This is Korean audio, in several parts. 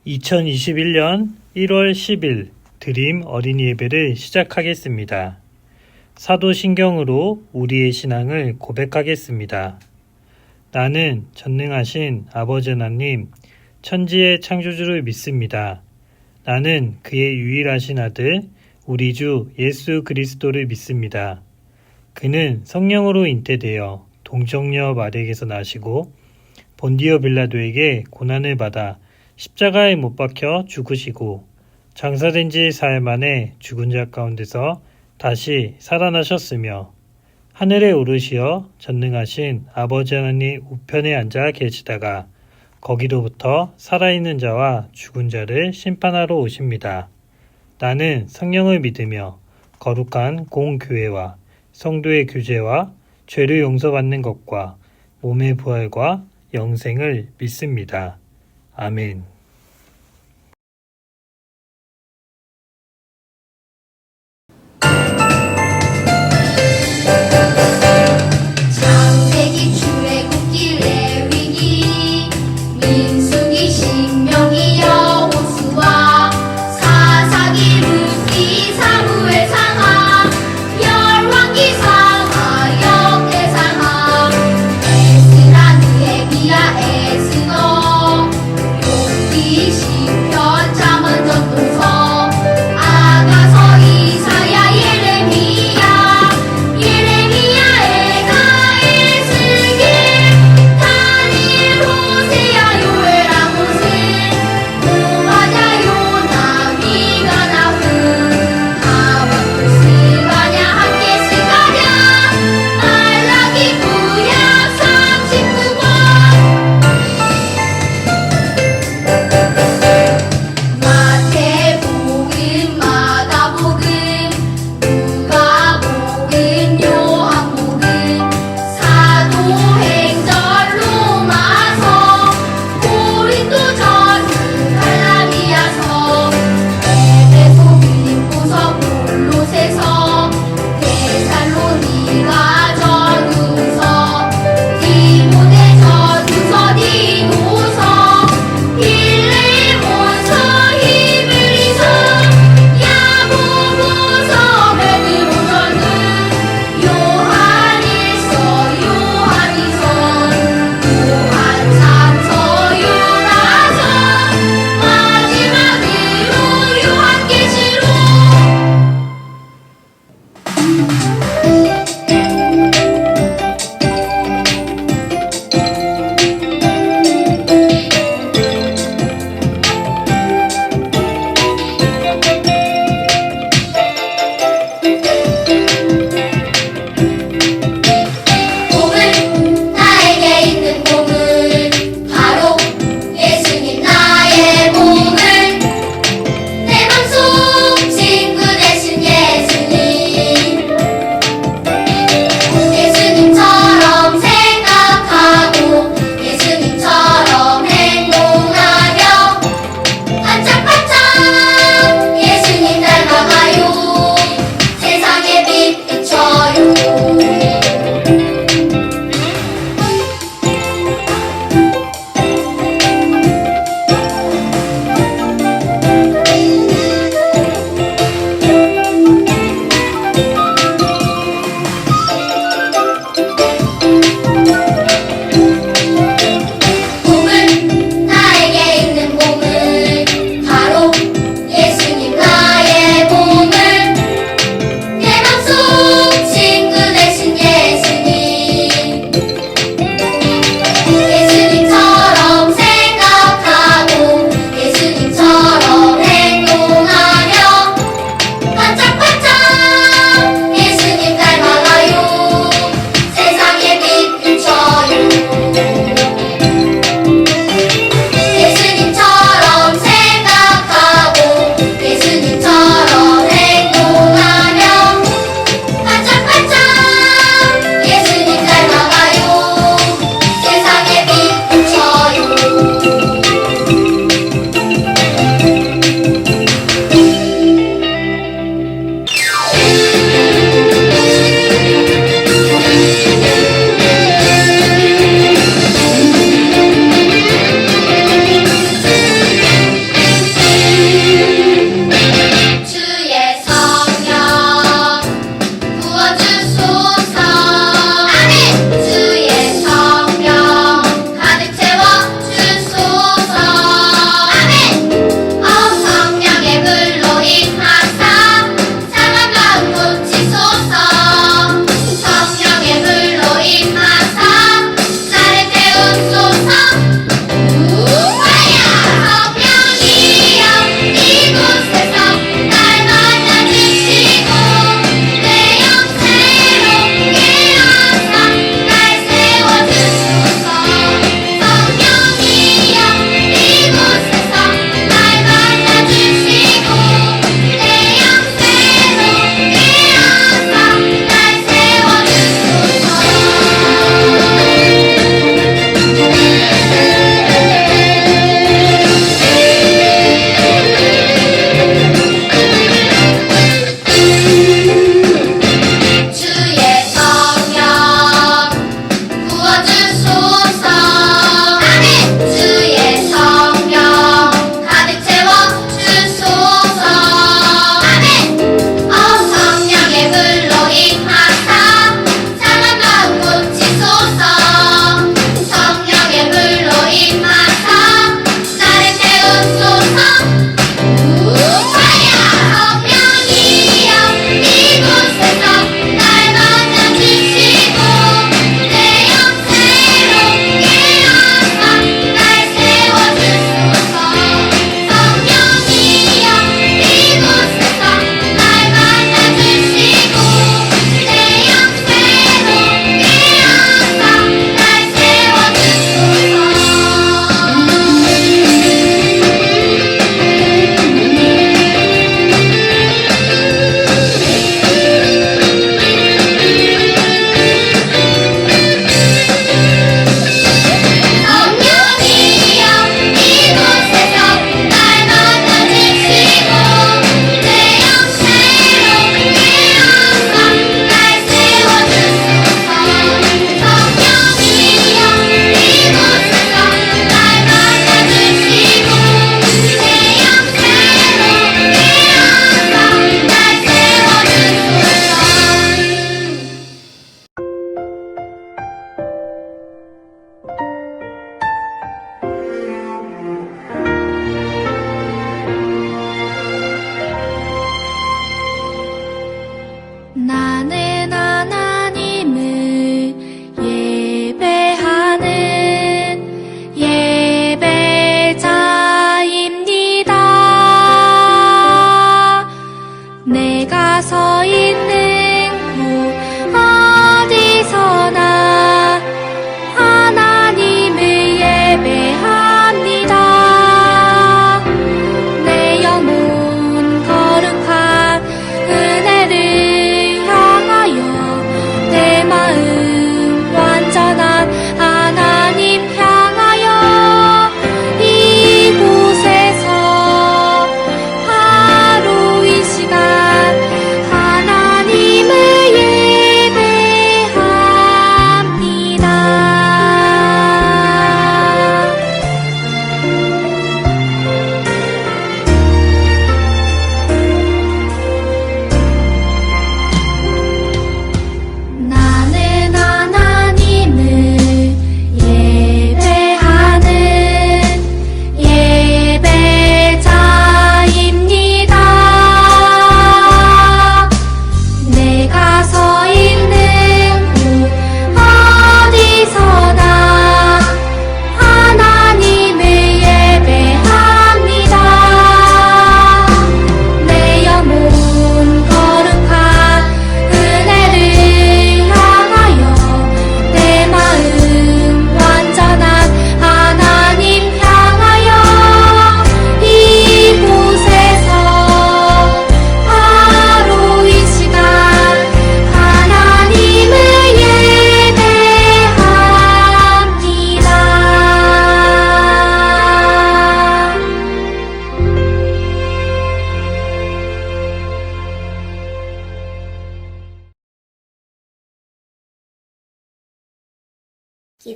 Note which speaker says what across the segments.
Speaker 1: 2021년 1월 10일 드림 어린이 예배를 시작하겠습니다. 사도신경으로 우리의 신앙을 고백하겠습니다. 나는 전능하신 아버지 하나님, 천지의 창조주를 믿습니다. 나는 그의 유일하신 아들, 우리 주 예수 그리스도를 믿습니다. 그는 성령으로 잉태되어 동정녀 마리아에게서 나시고 본디오 빌라도에게 고난을 받아 십자가에 못 박혀 죽으시고 장사된 지 사흘 만에 죽은 자 가운데서 다시 살아나셨으며 하늘에 오르시어 전능하신 아버지 하나님 우편에 앉아 계시다가 거기로부터 살아있는 자와 죽은 자를 심판하러 오십니다. 나는 성령을 믿으며 거룩한 공교회와 성도의 교제와 죄를 용서받는 것과 몸의 부활과 영생을 믿습니다. 아멘.
Speaker 2: 창세기, 출애굽기, 레위기, 민수기, 신명기, 여호수아, 사사기, 룻기, 사무엘 상하, 열왕기 상하, 역대상하, 에스라, 느헤미야, 에스더, 욥기,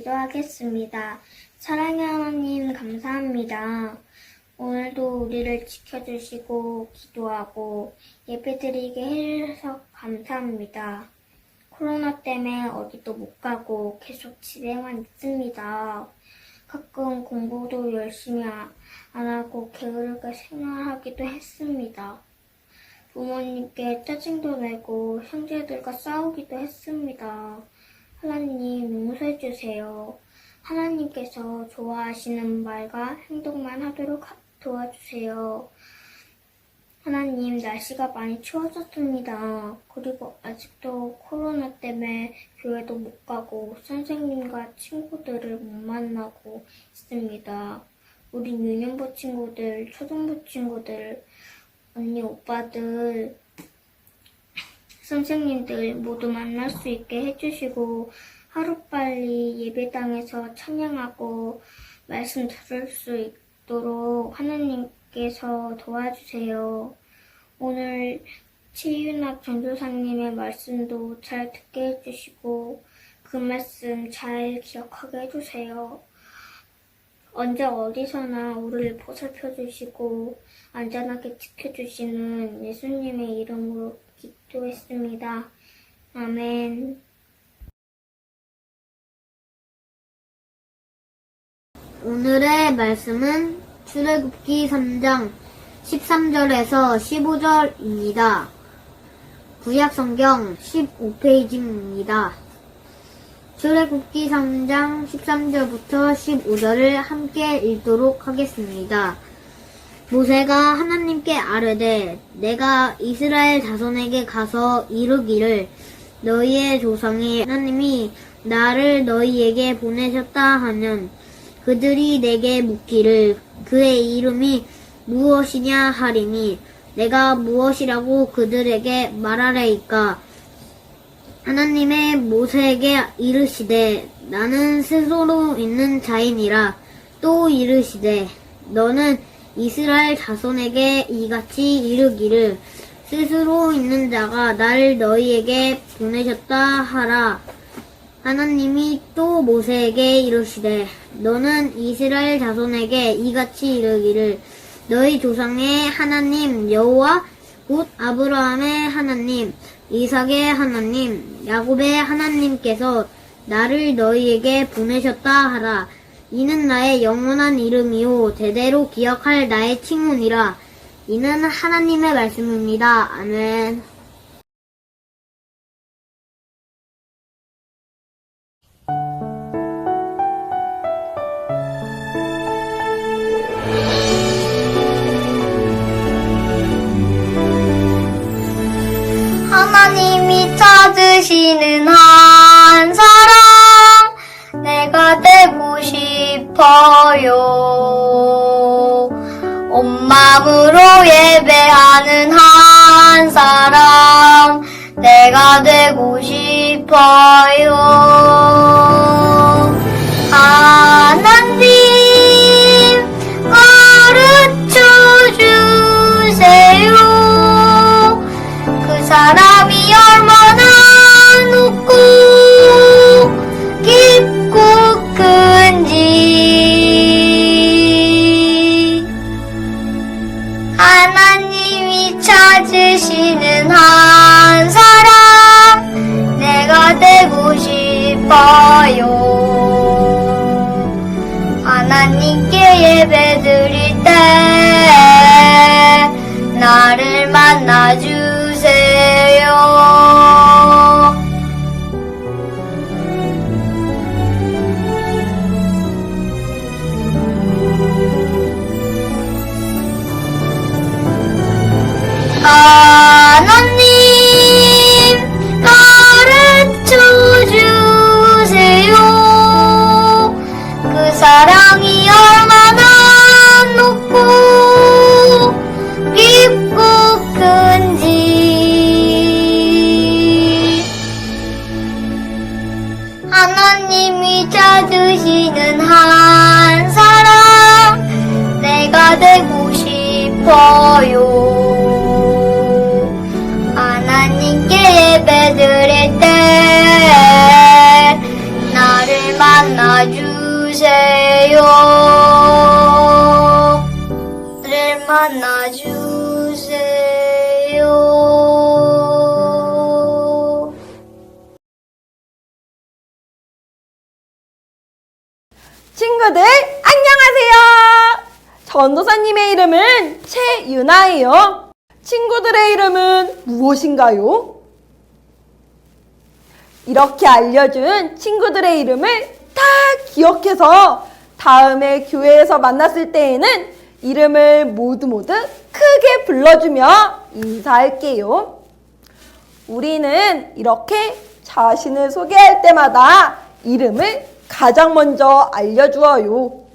Speaker 3: 기도하겠습니다. 사랑의 하나님 감사합니다. 오늘도 우리를 지켜주시고 기도하고 예배드리게 해주셔서 감사합니다. 코로나 때문에 어디도 못 가고 계속 집에만 있습니다. 가끔 공부도 열심히 안 하고 게으르게 생활하기도 했습니다. 부모님께 짜증도 내고 형제들과 싸우기도 했습니다. 하나님 용서해 주세요. 하나님께서 좋아하시는 말과 행동만 하도록 도와주세요. 하나님, 날씨가 많이 추워졌습니다. 그리고 아직도 코로나 때문에 교회도 못 가고 선생님과 친구들을 못 만나고 있습니다. 우리 유년부 친구들, 초등부 친구들, 언니, 오빠들, 선생님들 모두 만날 수 있게 해주시고 하루빨리 예배당에서 찬양하고 말씀 들을 수 있도록 하나님께서 도와주세요. 오늘 치윤학 전도사님의 말씀도 잘 듣게 해주시고 그 말씀 잘 기억하게 해주세요. 언제 어디서나 우리를 보살펴 주시고 안전하게 지켜주시는 예수님의 이름으로 기도했습니다. 아멘.
Speaker 4: 오늘의 말씀은 출애굽기 3장 13절에서 15절입니다. 구약성경 15페이지입니다. 출애굽기 3장 13절부터 15절을 함께 읽도록 하겠습니다. 모세가 하나님께 아뢰되 내가 이스라엘 자손에게 가서 이르기를 너희의 조상이 하나님이 나를 너희에게 보내셨다 하면 그들이 내게 묻기를 그의 이름이 무엇이냐 하리니 내가 무엇이라고 그들에게 말하래이까. 하나님의 모세에게 이르시되 나는 스스로 있는 자이니라. 또 이르시되 너는 이스라엘 자손에게 이같이 이르기를 스스로 있는 자가 나를 너희에게 보내셨다 하라. 하나님이 또 모세에게 이르시되 너는 이스라엘 자손에게 이같이 이르기를 너희 조상의 하나님 여호와 곧 아브라함의 하나님 이삭의 하나님 야곱의 하나님께서 나를 너희에게 보내셨다 하라. 이는 나의 영원한 이름이요 대대로 기억할 나의 칭훈이라. 이는 하나님의 말씀입니다. 아멘.
Speaker 3: 하나님이 찾으시는 한 사람 내가 되고 싶어요. 온 마음으로 예배하는 한 사람 내가 되고 싶어요. 하나님 가르쳐 주세요. 그 사람이 얼마나 높고 깊고 큰지 하나님이 찾으시는 한 사람 내가 되고 싶어요. 하나님께 예배 드릴 때 나를 만나주세요. 하나님 가르쳐 주세요. 그 사랑이 얼마나 높고 깊고 큰지 하나님이 찾으시는 한 사람 내가 되고 싶어요. 하나님께 예배 드릴 때 나를 만나 나를 만나주세요.
Speaker 5: 친구들 안녕하세요. 전도사님의 이름은 최유나예요. 친구들의 이름은 무엇인가요? 이렇게 알려준 친구들의 이름을 다 기억해서 다음에 교회에서 만났을 때에는 이름을 모두 크게 불러주며 인사할게요. 우리는 이렇게 자신을 소개할 때마다 이름을 가장 먼저 알려주어요.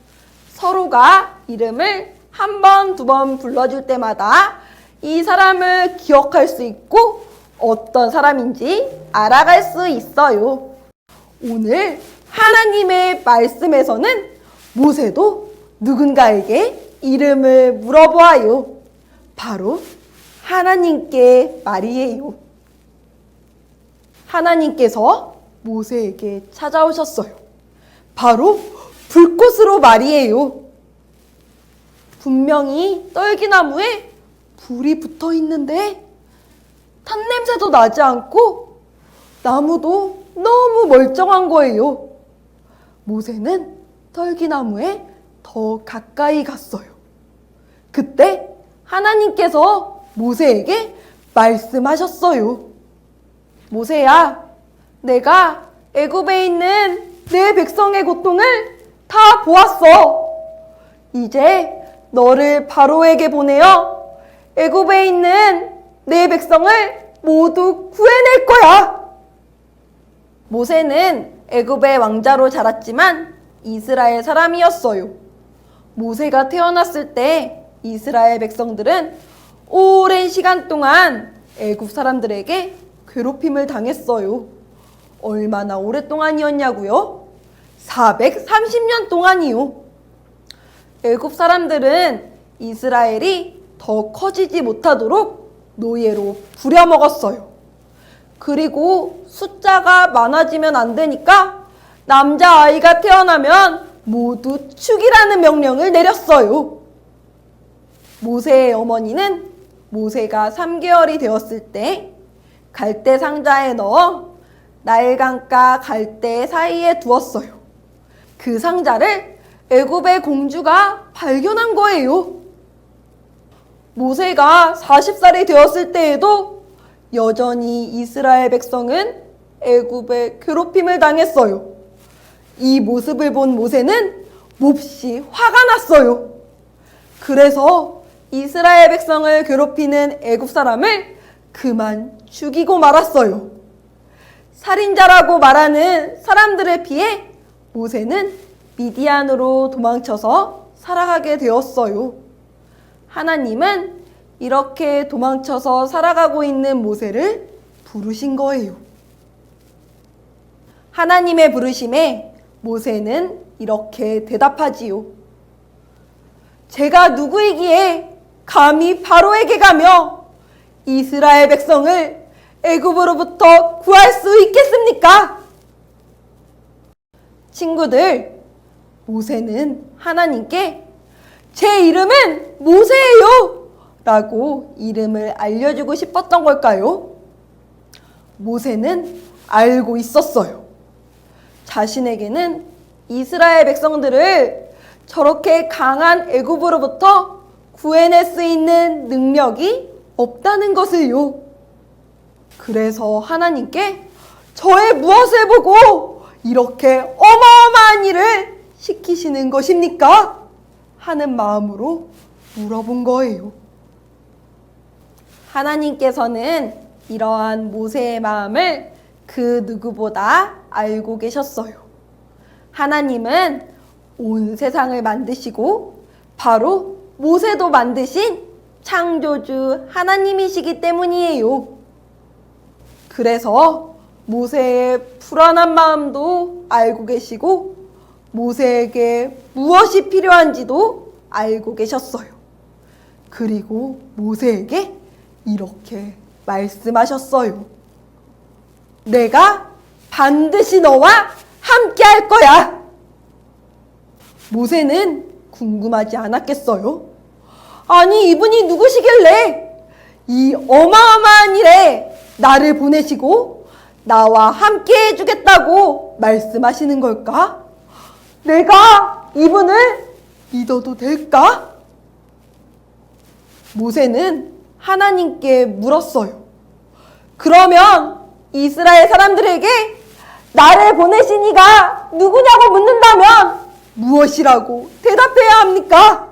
Speaker 5: 서로가 이름을 한 번, 두 번 불러줄 때마다 이 사람을 기억할 수 있고 어떤 사람인지 알아갈 수 있어요. 오늘 하나님의 말씀에서는 모세도 누군가에게 이름을 물어보아요. 바로 하나님께 말이에요. 하나님께서 모세에게 찾아오셨어요. 바로 불꽃으로 말이에요. 분명히 떨기나무에 불이 붙어 있는데 탄 냄새도 나지 않고 나무도 너무 멀쩡한 거예요. 모세는 떨기나무에 더 가까이 갔어요. 그때 하나님께서 모세에게 말씀하셨어요. 모세야, 내가 애굽에 있는 내 백성의 고통을 다 보았어. 이제 너를 바로에게 보내어 애굽에 있는 내 백성을 모두 구해낼 거야. 모세는 애굽의 왕자로 자랐지만 이스라엘 사람이었어요. 모세가 태어났을 때 이스라엘 백성들은 오랜 시간 동안 애굽 사람들에게 괴롭힘을 당했어요. 얼마나 오랫동안이었냐고요? 430년 동안이요. 애굽 사람들은 이스라엘이 더 커지지 못하도록 노예로 부려먹었어요. 그리고 숫자가 많아지면 안 되니까 남자아이가 태어나면 모두 죽이라는 명령을 내렸어요. 모세의 어머니는 모세가 3개월이 되었을 때 갈대 상자에 넣어 나일강과 갈대 사이에 두었어요. 그 상자를 애굽의 공주가 발견한 거예요. 모세가 40살이 되었을 때에도 여전히 이스라엘 백성은 애굽의 괴롭힘을 당했어요. 이 모습을 본 모세는 몹시 화가 났어요. 그래서 이스라엘 백성을 괴롭히는 애굽 사람을 그만 죽이고 말았어요. 살인자라고 말하는 사람들에 비해 모세는 미디안으로 도망쳐서 살아가게 되었어요. 하나님은 이렇게 도망쳐서 살아가고 있는 모세를 부르신 거예요. 하나님의 부르심에 모세는 이렇게 대답하지요. 제가 누구이기에 감히 바로에게 가며 이스라엘 백성을 애굽으로부터 구할 수 있겠습니까? 친구들, 모세는 하나님께 제 이름은 모세예요 라고 이름을 알려주고 싶었던 걸까요? 모세는 알고 있었어요. 자신에게는 이스라엘 백성들을 저렇게 강한 애굽으로부터 구해낼 수 있는 능력이 없다는 것을요. 그래서 하나님께 저의 무엇을 보고 이렇게 어마어마한 일을 시키시는 것입니까? 하는 마음으로 물어본 거예요. 하나님께서는 이러한 모세의 마음을 그 누구보다 알고 계셨어요. 하나님은 온 세상을 만드시고 바로 모세도 만드신 창조주 하나님이시기 때문이에요. 그래서 모세의 불안한 마음도 알고 계시고 모세에게 무엇이 필요한지도 알고 계셨어요. 그리고 모세에게 이렇게 말씀하셨어요. 내가 반드시 너와 함께 할 거야. 모세는 궁금하지 않았겠어요? 아니, 이분이 누구시길래 이 어마어마한 일에 나를 보내시고 나와 함께 해주겠다고 말씀하시는 걸까? 내가 이분을 믿어도 될까? 모세는 하나님께 물었어요. 그러면 이스라엘 사람들에게 나를 보내신 이가 누구냐고 묻는다면 무엇이라고 대답해야 합니까?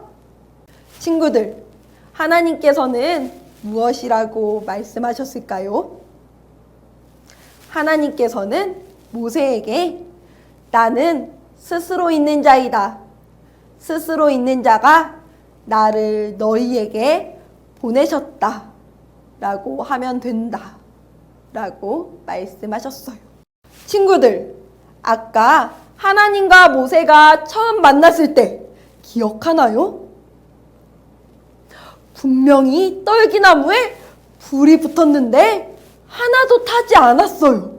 Speaker 5: 친구들, 하나님께서는 무엇이라고 말씀하셨을까요? 하나님께서는 모세에게 나는 스스로 있는 자이다. 스스로 있는 자가 나를 너희에게 보내셨다. 라고 하면 된다. 라고 말씀하셨어요. 친구들, 아까 하나님과 모세가 처음 만났을 때 기억하나요? 분명히 떨기나무에 불이 붙었는데 하나도 타지 않았어요.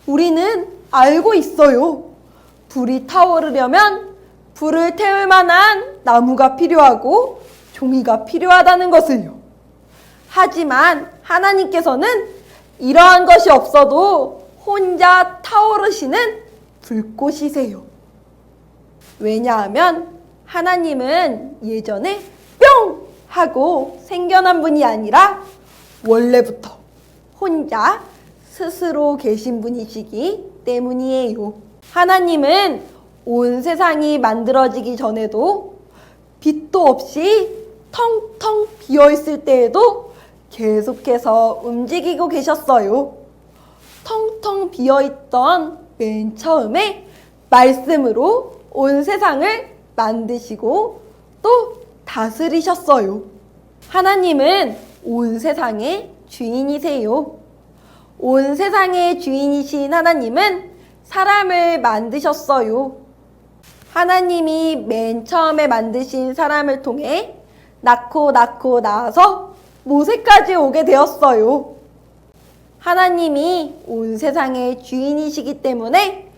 Speaker 5: 우리는 알고 있어요. 불이 타오르려면 불을 태울 만한 나무가 필요하고 종이가 필요하다는 것을요. 하지만 하나님께서는 이러한 것이 없어도 혼자 타오르시는 불꽃이세요. 왜냐하면 하나님은 예전에 뿅! 하고 생겨난 분이 아니라 원래부터 혼자 스스로 계신 분이시기 때문이에요. 하나님은 온 세상이 만들어지기 전에도 빛도 없이 텅텅 비어있을 때에도 계속해서 움직이고 계셨어요. 텅텅 비어있던 맨 처음에 말씀으로 온 세상을 만드시고 또 다스리셨어요. 하나님은 온 세상의 주인이세요. 온 세상의 주인이신 하나님은 사람을 만드셨어요. 하나님이 맨 처음에 만드신 사람을 통해 낳고 낳아서 모세까지 오게 되었어요. 하나님이 온 세상의 주인이시기 때문에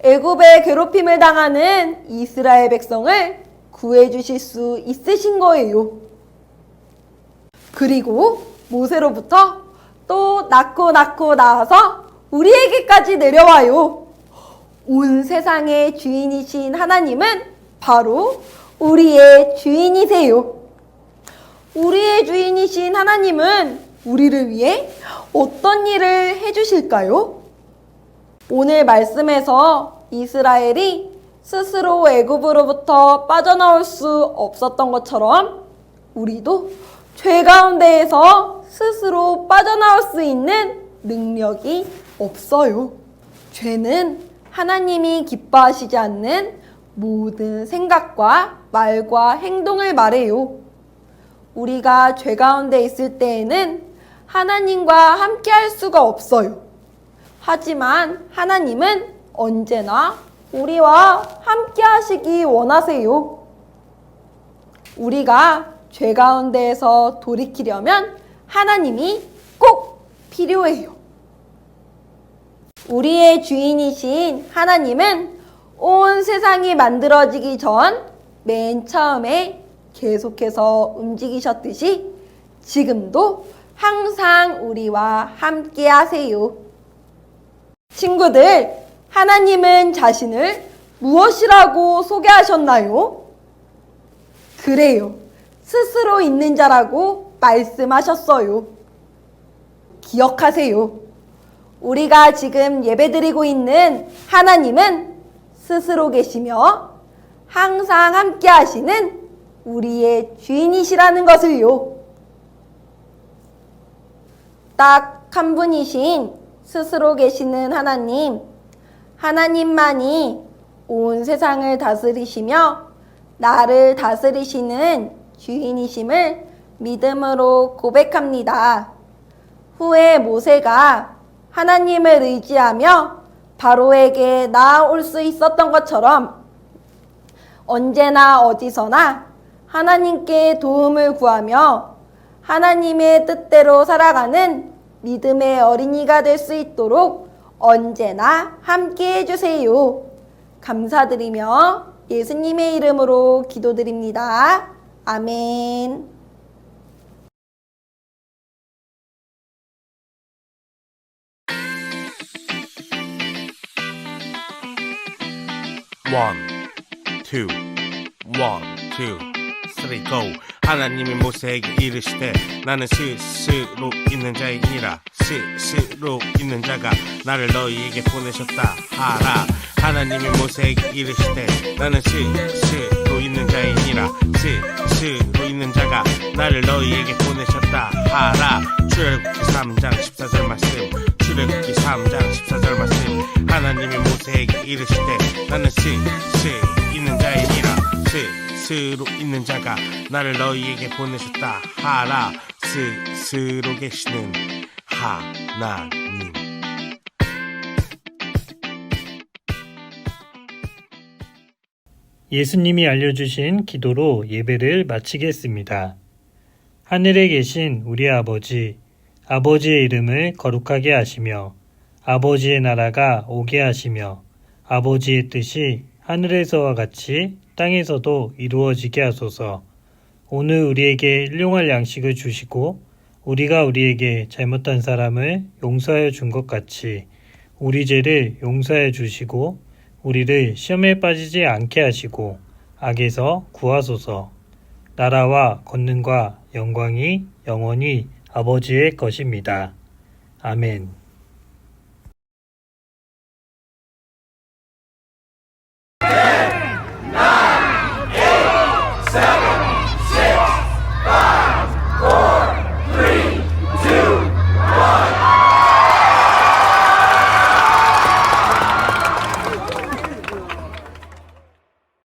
Speaker 5: 애굽의 괴롭힘을 당하는 이스라엘 백성을 구해주실 수 있으신 거예요. 그리고 모세로부터 또 낳고 낳아서 우리에게까지 내려와요. 온 세상의 주인이신 하나님은 바로 우리의 주인이세요. 우리의 주인이신 하나님은 우리를 위해 어떤 일을 해주실까요? 오늘 말씀에서 이스라엘이 스스로 애굽으로부터 빠져나올 수 없었던 것처럼 우리도 죄 가운데에서 스스로 빠져나올 수 있는 능력이 없어요. 죄는 하나님이 기뻐하시지 않는 모든 생각과 말과 행동을 말해요. 우리가 죄 가운데 있을 때에는 하나님과 함께 할 수가 없어요. 하지만 하나님은 언제나 우리와 함께 하시기 원하세요. 우리가 죄 가운데에서 돌이키려면 하나님이 꼭 필요해요. 우리의 주인이신 하나님은 온 세상이 만들어지기 전 맨 처음에 계속해서 움직이셨듯이 지금도 항상 우리와 함께 하세요. 친구들, 하나님은 자신을 무엇이라고 소개하셨나요? 그래요. 스스로 있는 자라고 말씀하셨어요. 기억하세요. 우리가 지금 예배드리고 있는 하나님은 스스로 계시며 항상 함께 하시는 우리의 주인이시라는 것을요. 딱 한 분이신 스스로 계시는 하나님, 하나님만이 온 세상을 다스리시며 나를 다스리시는 주인이심을 믿음으로 고백합니다. 후에 모세가 하나님을 의지하며 바로에게 나아올 수 있었던 것처럼 언제나 어디서나 하나님께 도움을 구하며 하나님의 뜻대로 살아가는 믿음의 어린이가 될 수 있도록 언제나 함께 해주세요. 감사드리며 예수님의 이름으로 기도드립니다. 아멘.
Speaker 6: One, two, one, two, three, go. 하나님이 모세에게 이르시되 나는 스스로 있는 자이니라. 스스로 있는 자가 나를 너희에게 보내셨다 하라. 하나님이 모세에게 이르시되 나는 스스로 있는 자이니라. 스스로 있는 자가 나를 너희에게 보내셨다 하라. 출애굽기 3장 14절 말씀. 출애굽기 3장 14절 말씀. 하나님이 모세에게 이르시되 나는 스스로 있는 자이니라. 스스로 있는 자가 나를 너희에게 보내셨다 하라. 스스로 계시는 하나님.
Speaker 1: 예수님이 알려주신 기도로 예배를 마치겠습니다. 하늘에 계신 우리 아버지, 아버지의 이름을 거룩하게 하시며 아버지의 나라가 오게 하시며 아버지의 뜻이 하늘에서와 같이 땅에서도 이루어지게 하소서. 오늘 우리에게 일용할 양식을 주시고 우리가 우리에게 잘못한 사람을 용서하여 준 것 같이 우리 죄를 용서하여 주시고 우리를 시험에 빠지지 않게 하시고 악에서 구하소서. 나라와 권능과 영광이 영원히 아버지의 것입니다. 아멘.